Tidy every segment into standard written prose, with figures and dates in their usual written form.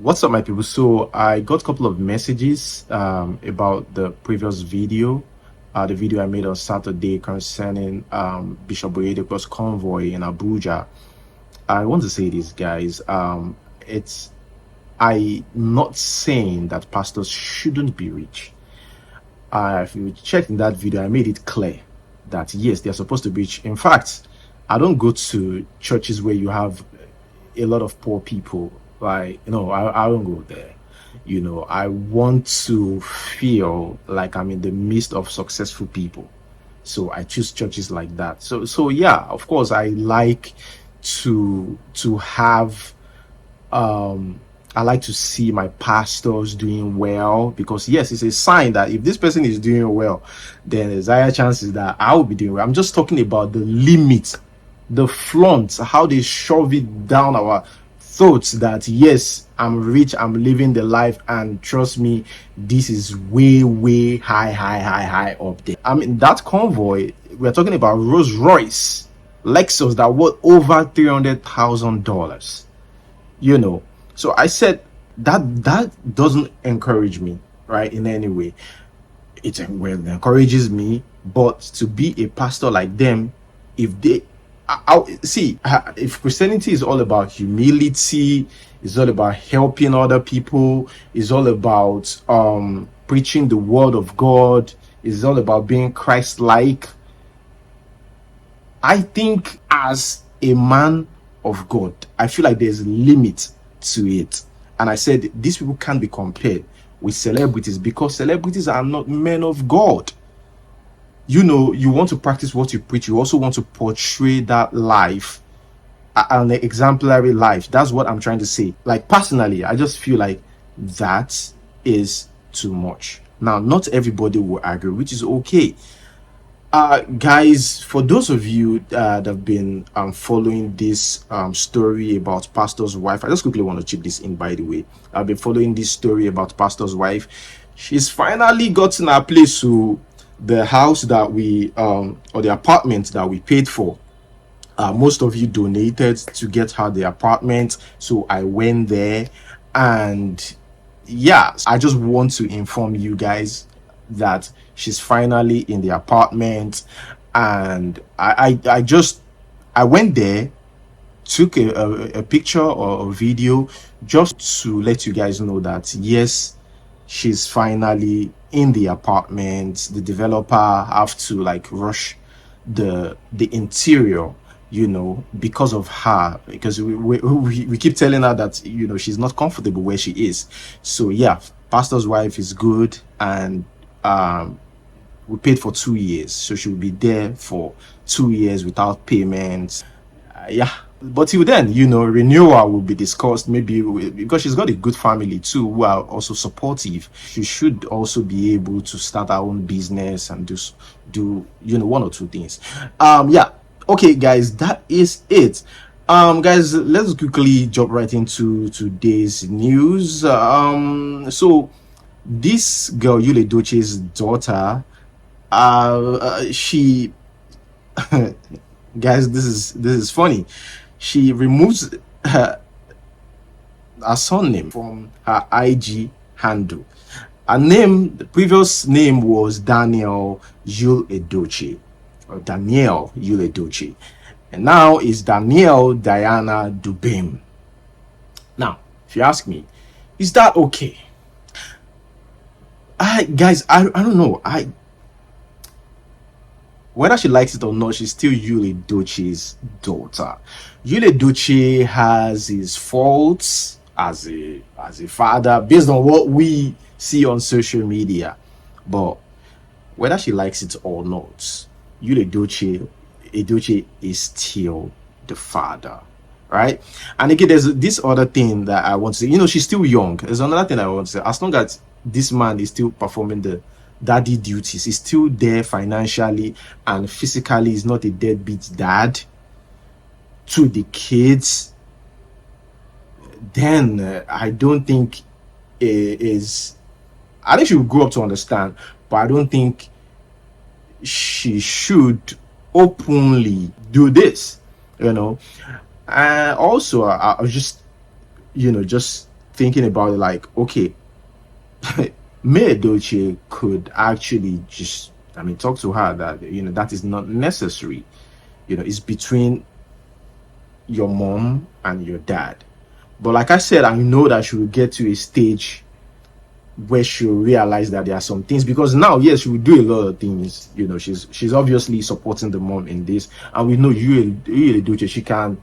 What's up, my people? So I got a couple of messages about the previous video, the video I made on Saturday concerning Bishop Oyedepo's convoy in Abuja. I want to say this, guys. I'm not saying that pastors shouldn't be rich. If you check in that video, I made it clear that yes, they're supposed to be rich. In fact, I don't go to churches where you have a lot of poor people. Like, I don't go there. I want to feel like I'm in the midst of successful people. So I choose churches like that. So yeah, of course, I like to have I like to see my pastors doing well, because yes, it's a sign that if this person is doing well, then there's higher chances that I will be doing well. I'm just talking about the limit, the flaunt, how they shove it down our thoughts that yes, I'm rich, I'm living the life, and trust me, this is way high up there. I mean, that convoy, we're talking about Rolls Royce Lexus that worth over $300,000. So I said that doesn't encourage me, right, in any way. It encourages me, but to be a pastor like them, if they see, if Christianity is all about humility, it's all about helping other people, it's all about preaching the word of God, it's all about being Christ-like. I think as a man of God, I feel like there's a limit to it. And I said these people can't be compared with celebrities, because celebrities are not men of God. You want to practice what you preach. You also want to portray that life, an exemplary life. That's what I'm trying to say. Like, personally, I just feel like that is too much. Now, not everybody will agree, which is okay. Guys, for those of you that have been following this story about pastor's wife, I just quickly want to chip this in, by the way. I've been following this story about pastor's wife. She's finally gotten her place to the house that we or the apartment that we paid for. Most of you donated to get her the apartment, so I went there. And yeah, I just want to inform you guys that she's finally in the apartment. And I went there, took a picture or a video just to let you guys know that yes, she's finally in the apartment. The developer have to like rush the interior, because of her, because we keep telling her that she's not comfortable where she is. So yeah, pastor's wife is good, and we paid for 2 years, so she will be there for 2 years without payments. Yeah, but till then, renewal will be discussed, maybe, because she's got a good family too who are also supportive. She should also be able to start her own business and just do one or two things. Yeah, okay guys, that is it. Guys, let's quickly jump right into today's news. So this girl, Yul Edochie's daughter, she guys, this is funny. She removes her surname from her IG handle. Her name, the previous name was Daniel Yul Edochie, or Danielle Yul Edochie, and now is Danielle Diana Dubem. Now, if you ask me, is that okay? Guys, I don't know. Whether she likes it or not, she's still Yul Edochie's daughter. Yul Edochie has his faults as a father, based on what we see on social media. But whether she likes it or not, Yul Edochie is still the father, right? And again, there's this other thing that I want to say. She's still young. There's another thing I want to say. As long as this man is still performing the daddy duties, he's still there financially and physically, he's not a deadbeat dad to the kids, then I don't think I think she will grow up to understand, but I don't think she should openly do this. Also, I was just thinking about it, like, okay, May Edochie could actually just, I mean, talk to her that, that is not necessary. It's between your mom and your dad. But like I said, I know that she will get to a stage where she'll realize that there are some things, because now, yes, she will do a lot of things. She's obviously supporting the mom in this, and we know you Edochie, she can,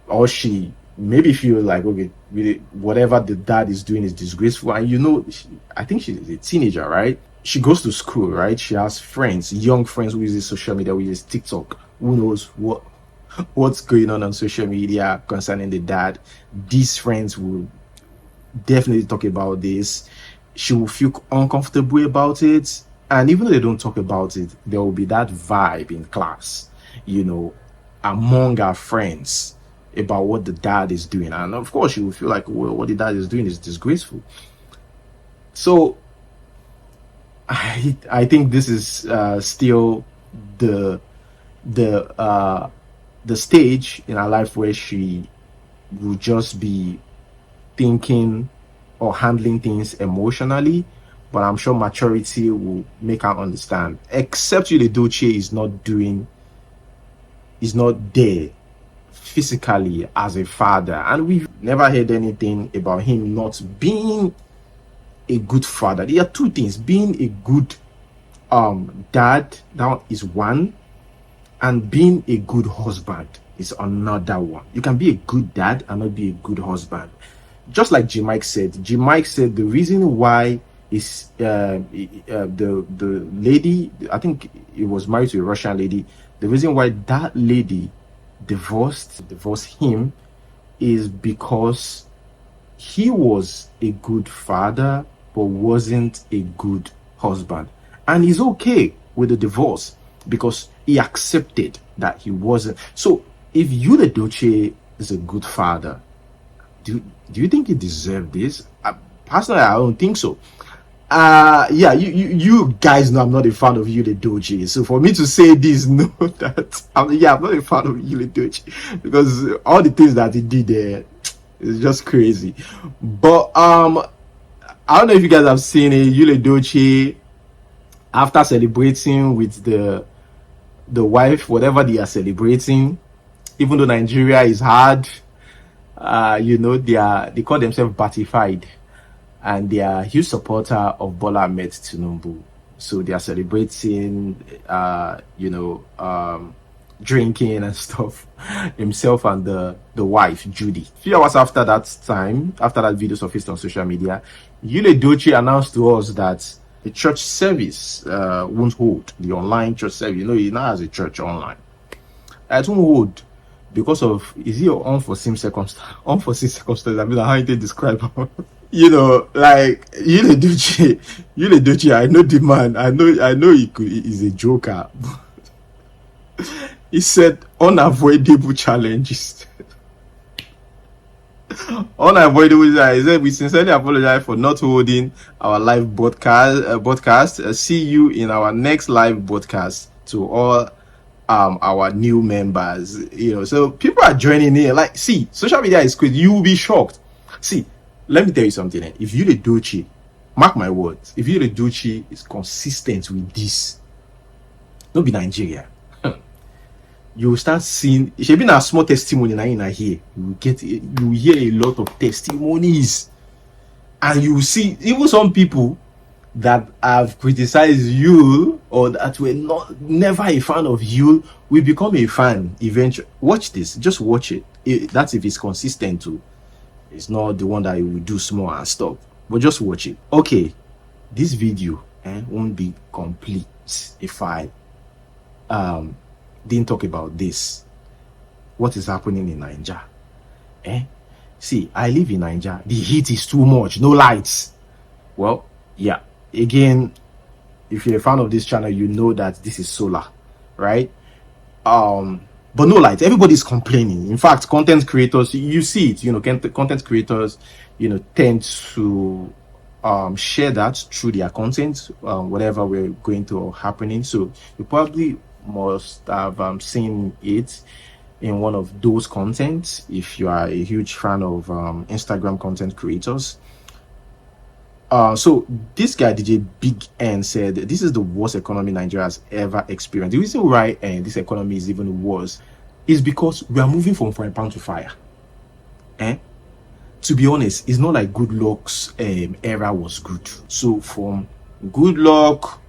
or she maybe feel like, okay, really, whatever the dad is doing is disgraceful. And I think she's a teenager, right? She goes to school, right? She has friends, young friends who uses social media, who uses TikTok. Who knows what's going on social media concerning the dad? These friends will definitely talk about this. She will feel uncomfortable about it, and even though they don't talk about it, there will be that vibe in class, among our friends, about what the dad is doing. And of course she will feel like, well, what the dad is doing is disgraceful. So I think this is still the stage in her life where she will just be thinking or handling things emotionally, but I'm sure maturity will make her understand. Except Yul Edochie is not there physically as a father, and we've never heard anything about him not being a good father. There are two things: being a good dad, that is one, and being a good husband is another one. You can be a good dad and not be a good husband. Just like G Mike said the reason why is the lady, I think he was married to a Russian lady, the reason why that lady divorced him is because he was a good father but wasn't a good husband. And he's okay with the divorce because he accepted that he wasn't. So if Yul Edochie is a good father, do you think he deserved this? Personally, I don't think so. Yeah, you guys know I'm not a fan of Yul Edochie, so for me to say this, know that I'm not a fan of Yul Edochie, because all the things that he did there is just crazy. But I don't know if you guys have seen it. Yul Edochie, after celebrating with the wife, whatever they are celebrating, even though Nigeria is hard, they call themselves Batified, and they are a huge supporter of Bola Ahmed Tinubu. So they are celebrating, drinking and stuff, himself and the wife, Judy. A few hours after that video surfaced on social media, Yul Edochie announced to us that the church service won't hold, the online church service. He now has a church online. It won't hold because of, is it unforeseen circumstance? I mean, how they describe like Yul Edochie, I know the man, I know he's a joker. He said unavoidable challenges. Unavoidable. He said, we sincerely apologize for not holding our live broadcast. See you in our next live broadcast. To all our new members, so people are joining in. Like, see, social media is crazy. You will be shocked. See, let me tell you something. If Yul Edochie, mark my words, if Yul Edochie is consistent with this, don't be Nigeria, you will start seeing, it should be a small testimony now in here. You hear a lot of testimonies, and you will see even some people that have criticized you or that were never a fan of you will become a fan eventually. Watch this, just watch it. That's if it's consistent too. It's not the one that you will do small and stop, but just watch it. Okay, this video won't be complete if I didn't talk about this. What is happening in Nigeria? See, I live in Nigeria. The heat is too much, no lights. Well, yeah, again, if you're a fan of this channel, you know that this is solar, right? But no light. Everybody's complaining. In fact, content creators, you see it, content creators, tend to share that through their content, whatever we're going to happening. So you probably must have seen it. in one of those contents. If you are a huge fan of Instagram content creators. So this guy, DJ Big N, said this is the worst economy Nigeria has ever experienced. The reason why this economy is even worse is because we are moving from frying pan to fire. To be honest, it's not like Good Luck's era was good. So from Good Luck,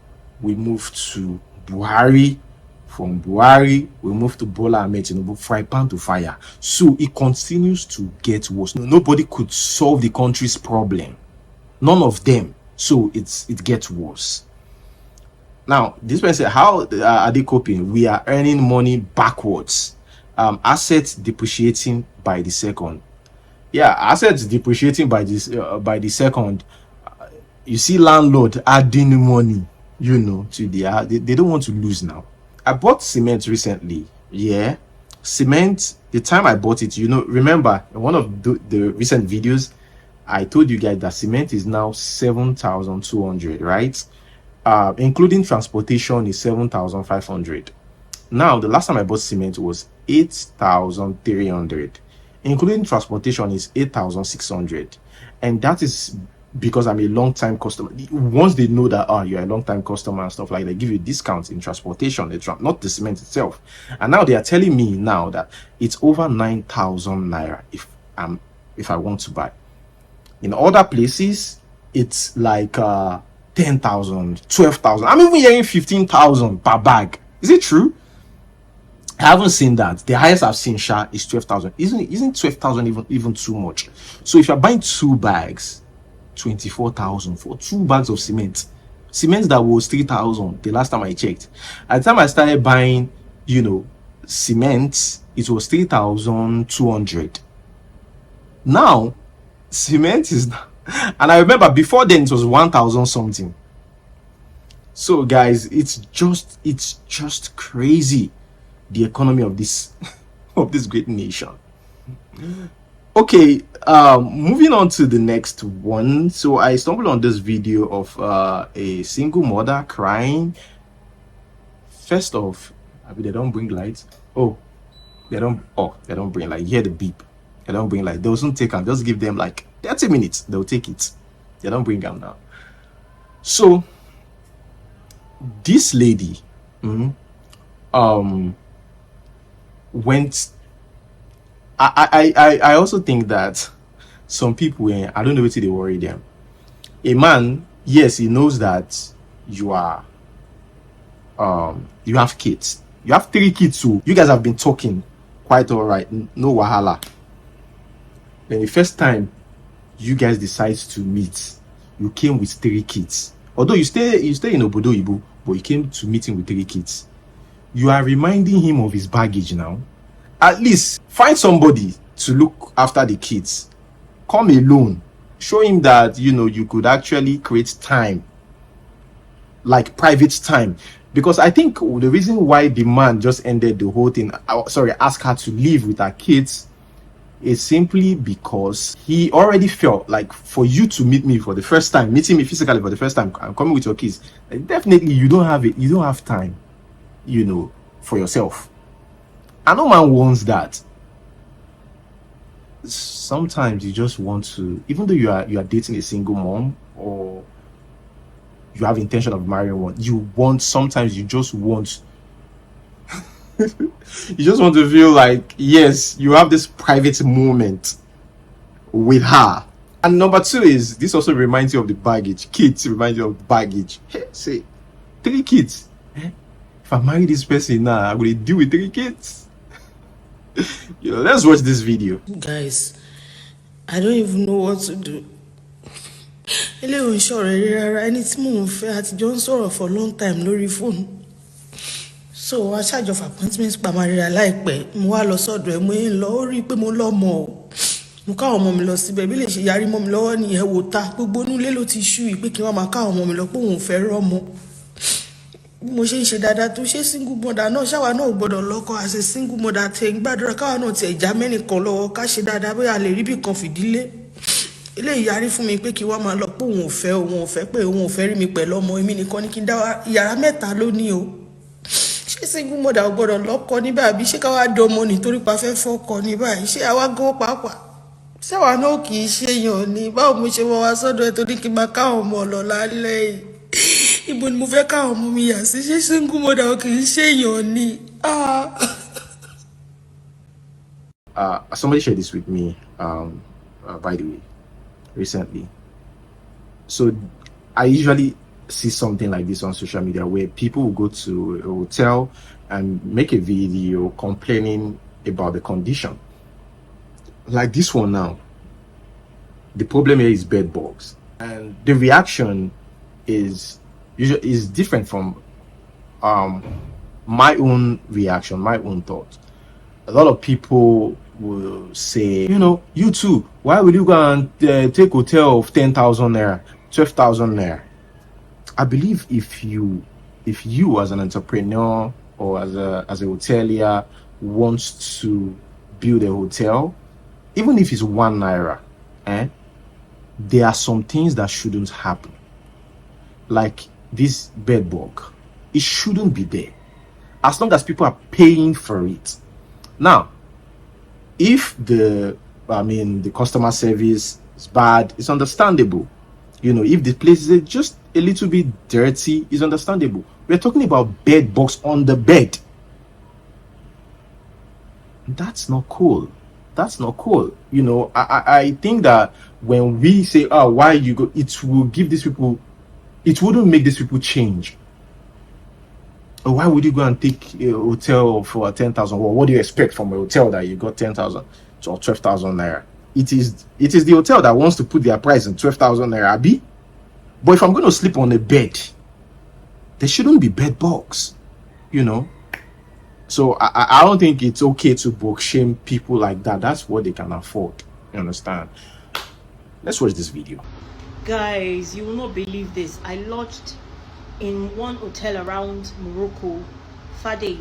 we moved to Buhari. From Buhari, we moved to Bola Ahmed Tinubu, fry pan to fire. So it continues to get worse. Nobody could solve the country's problem. None of them. So it gets worse. Now, this person said, how are they coping? We are earning money backwards. Assets depreciating by the second. Yeah, assets depreciating by the second. You see landlord adding money, to they don't want to lose now. I bought cement recently. Yeah, cement. The time I bought it, remember in one of the recent videos, I told you guys that cement is now 7,200, right? Including transportation is 7,500. Now, the last time I bought cement was 8,300. Including transportation is 8,600. And that is because I'm a long-time customer. Once they know that you're a long-time customer and stuff like that, they give you discounts in transportation, not the cement itself. And now they are telling me now that it's over 9,000 naira if I want to buy. In other places, it's like 10,000, 12,000. I'm even hearing 15,000 per bag. Is it true? I haven't seen that. The highest I've seen is 12,000. Isn't 12,000 even too much? So if you're buying 2 bags, 24,000 for 2 bags of cement. Cement that was 3,000 the last time I checked. At the time I started buying, cement, it was 3,200. Now, cement is, and I remember before then it was 1,000 something. So guys, it's just crazy, the economy of this great nation. Okay, moving on to the next one. So I stumbled on this video of a single mother crying. First off, they don't bring lights. They don't bring light. Hear the beep. They don't bring light. They'll soon take them. Just give them like 30 minutes. They'll take it. They don't bring them now. So this lady went. I also think that some people, I don't know what they worry them. A man, yes, he knows that you are you have kids. You have 3 kids, so you guys have been talking quite all right, no wahala. Then the first time you guys decide to meet, you came with 3 kids. Although you stay in Obodo Ibu, but you came to meet him with 3 kids. You are reminding him of his baggage now. At least find somebody to look after the kids. Come alone. Show him that you could actually create time, like private time. Because I think the reason why the man just ended the whole thing, asked her to leave with her kids, is simply because he already felt like, for you to meet me for the first time, meeting me physically for the first time, I'm coming with your kids, definitely you don't have time, for yourself. I know man wants that. Sometimes you just want to, even though you are dating a single mom, or you have intention of marrying one, sometimes you just want you just want to feel like, yes, you have this private moment with her. And number 2 is, this also reminds you of the baggage. Kids reminds you of baggage. Hey, say 3 kids. If I marry this person now, I'm going to deal with 3 kids. Let's watch this video. Guys, I don't even know what to do. Ẹni tí mò ń fẹ́ àtijọ́ ń sọ̀rọ̀ for long time lórí phone. So I charge of appointments pa máa ríra láìpẹ́. Mo wá lọ sọ́dọ̀ ẹ̀, mo ń lọ, ó rí pé mo lọ́mọ o. Mo ká ọmọ mi lọ síbẹ̀, bí lè ṣe yarí mọ́ mi lọ́wọ́ ní ẹ̀wò ta. Gbogbo inú ilé ló ti ṣú yìí pé kí wọ́n máa ká ọmọ mi lọ pé òun fẹ́ rọ́mọ. Bí mo ṣe ń ṣe dáadáa tó ṣe single mother náà, ṣáwa náà ò gbọ́dọ̀ lọ́kọ as a single mother tẹ̀ ń gbàdúrà káwa náà tiẹ̀ já mẹ́nìkan lọ́wọ́ ká ṣe dáadáa bóyá lè rí bí kan fìdílé. Ilé ìyarí fún mi pé kí wọ́n máa lọ pé òun ò fẹ́ pé òun ò fẹ́ rí mi pẹ̀lú ọmọ, èmi nìkan ní kí n dá yàrá 3 lónìí o. ṣé single mother ò gbọ́dọ̀ lọ́kọ ní báyìí àbí ṣé ká wá dọmọ nítorí pa fẹ́ fọ́kọ ní báyìí ṣé àwa gan pàápàá ṣé àwa náà kì í ṣèyàn ni báwo mo ṣe wọ wá sọ́dọ̀ ẹ torí kí n máa káwọn ọmọ lọ lálẹ́ yìí ibo ni mo fẹ́ káwọn ọmọ mi yà sí ṣé single mother ò kì í ṣèyàn ni. Somebody shared this with me, by the way, recently. So I usually see something like this on social media where people will go to a hotel and make a video complaining about the condition. Like this one now, the problem here is bed bugs, and the reaction is different from my own reaction, my own thought. A lot of people will say, you know, you too, why will you go and take hotel of 10,000 naira, 12,000 naira? I believe if you as an entrepreneur or as a hotelier wants to build a hotel, even if it's 1 naira, there are some things that shouldn't happen. Like this bed bug, it shouldn't be there as long as people are paying for it. Now, if the customer service is bad, it's understandable. You know, if the place is just a little bit dirty, it's understandable. We're talking about bed bugs on the bed. That's not cool. That's not cool. You know, I think that when we say, oh, why you go, it will give these people, it wouldn't make these people change. Or why would you go and take a hotel for 10,000? Well, what do you expect from a hotel that you got 10,000 or 12,000 naira? It is the hotel that wants to put their price in 12,000 naira, Abi. But if I'm going to sleep on a bed, there shouldn't be bed bugs, you know. So I don't think it's okay to book shame people like that. That's what they can afford. You understand? Let's watch this video. Guys, you will not believe this. I lodged in one hotel around Morocco, Fadei,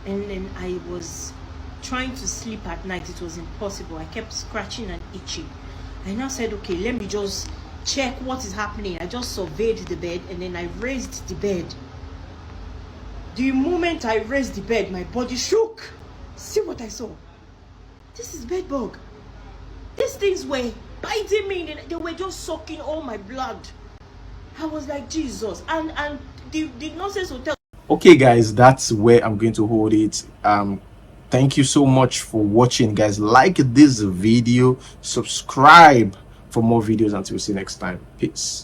and then I was trying to sleep at night. It was impossible. I kept scratching and itching. I now said, okay, let me just check what is happening. I just surveyed the bed and then I raised the bed. The moment I raised the bed, my body shook. See what I saw? This is bed bug. These things were biting me and they were just sucking all my blood. I was like, Jesus. And the nonsense hotel. Okay, guys, that's where I'm going to hold it. Thank you so much for watching, guys. Like this video, subscribe for more videos. Until we see you next time. Peace.